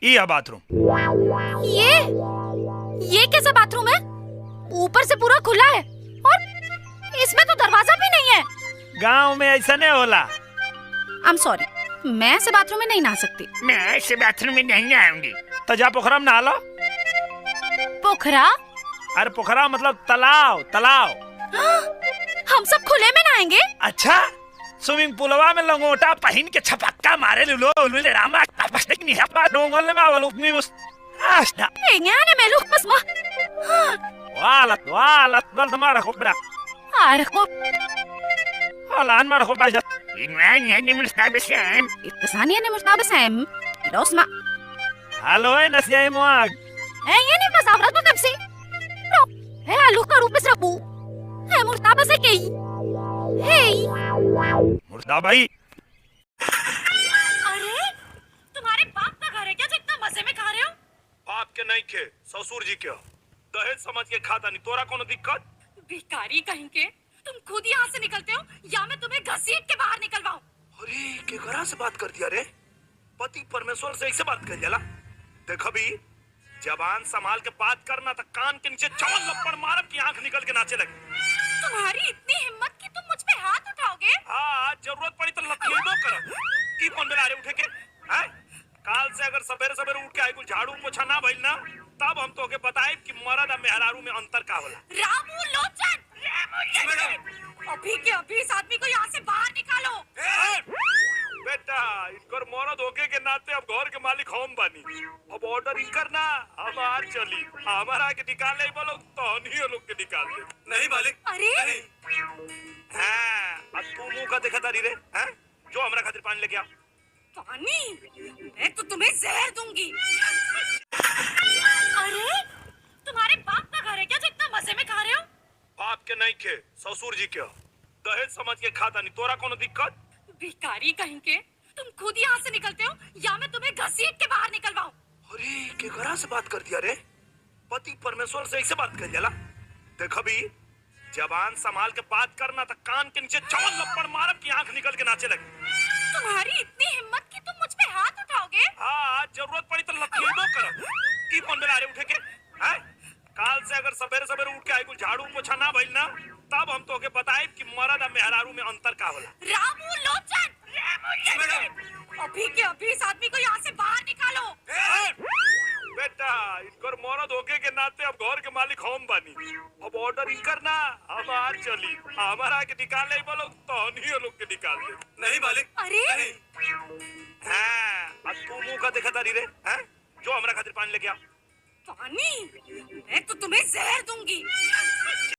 ये बाथरूम। ये कैसा बाथरूम है? ऊपर से पूरा खुला है और इसमें तो दरवाजा भी नहीं है। गांव में ऐसा नहीं होला। आई एम सॉरी, मैं ऐसे बाथरूम में नहीं नहा सकती। मैं ऐसे बाथरूम में नहीं आऊंगी। तो जा पोखरा में नहा लो। पोखरा? अरे पोखरा मतलब तालाब। हम सब खुले में नहाएंगे? अच्छा, स्विमिंग पूलवा में लंगोटा पहन के छपक्का मारे लुलो लुले रामा तपस्टिक नहीं है डोंगल में आवल उपनी मुस आस्ता एंगाने मेलुक मस मा वाला गल तुम्हारा खोबरा अरे को हालान मार खोबा जा इंगानी है निमल स्टाबेसम इतसानी ने मुस्ताबसम इरोस्मा हेलो है नसिया मोग ये नहीं मस आवरा तो तबसे नो है आलू का रूप से रबू है मुस्ताबसे के हे मुर्दा भाई। अरे तुम्हारे बाप का घर है क्या जो इतना मजे में खा रहे हो? बाप के नहीं खे ससुर जी के दहेज समझ के खाता नहीं। तोरा कोनो दिक्कत? भिखारी कहीं के, तुम खुद यहाँ से निकलते हो या मैं तुम्हें घसीट के बाहर निकलवाऊं? अरे के घरा से बात कर दिया रे। पति परमेश्वर से ऐसे बात कर जाला। देख अभी जबान संभाल के बात करना तो कान के नीचे चवन लपड़ मारब की आंख निकल के नाचे लगे। तुम्हारी इतनी हिम्मत कि तुम मुझ पे हाथ उठाओगे? हाँ, जरूरत पड़ी तो लकीरों करब। की कौन बेला रे उठे के? हैं? काल से अगर सवेरे सवेरे उठ के आई कुछ झाड़ू पोछा ना भइल ना, तब हम तोके बताएब कि मर्द और मेहरारू में अंतर का होला। रामू लोचन! अभी के अभी इस आदमी को यहाँ से बाहर निकालो। बेटा, इनकर मर्द होके के नाते अब घर के मालिक हम बानी। अब ऑर्डर इनकर ना हमार चली। हमारा के निकाले बोलो तो नहीं लोग के निकाल दे। नहीं मालिक। अरे हाँ, अब तू मुंह का देखा तारी रे, हैं? जो हमरा खातिर पानी लेके आ। पानी? मैं तो तुम्हें जहर दूंगी। अरे तुम्हारे बाप का घर है क्या जो इतना मजे में खा रहे हो? बाप के नहीं खे ससुर जी के दहेज समझ के खाता नहीं। तोरा कोनो दिक्कत? भिखारी कहीं के, तुम खुद यहाँ से निकलते हो या मैं तुम्हें घसीट के बाहर निकलवाऊं? अरे के घरा से बात कर दिया रे। पति परमेश्वर से ऐसे बात कर जाला। देख अभी जबान संभाल के बात करना तो कान के नीचे चवन लपड़ मारब की आंख निकल के नाचे लगे। तुम्हारी इतनी हिम्मत कि तुम मुझ पे हाथ उठाओगे? हाँ, जरूरत पड़ी तो लकीरों करब। की कौन बेला रे उठे के? हैं? काल से अगर सवेरे सवेरे उठ के आई कुछ झाड़ू पोछा ना भइल ना, तब हम तोके बताएब कि मर्द और मेहरारू में अंतर का होला। रामू लोचन! अभी के अभी इस आदमी को यहाँ से बाहर निकालो। बेटा, इनकर मर्द होके के नाते अब घर के मालिक हम बानी। अब ऑर्डर इनकर ना हमार चली। हमारा के निकाले बोलो तो नहीं लोग के निकाल दे। नहीं मालिक। अरे हाँ, अब तू मुंह का देखा तारी रे, हैं? जो हमरा खातिर पानी लेके आ। पानी? मैं तो तुम्हें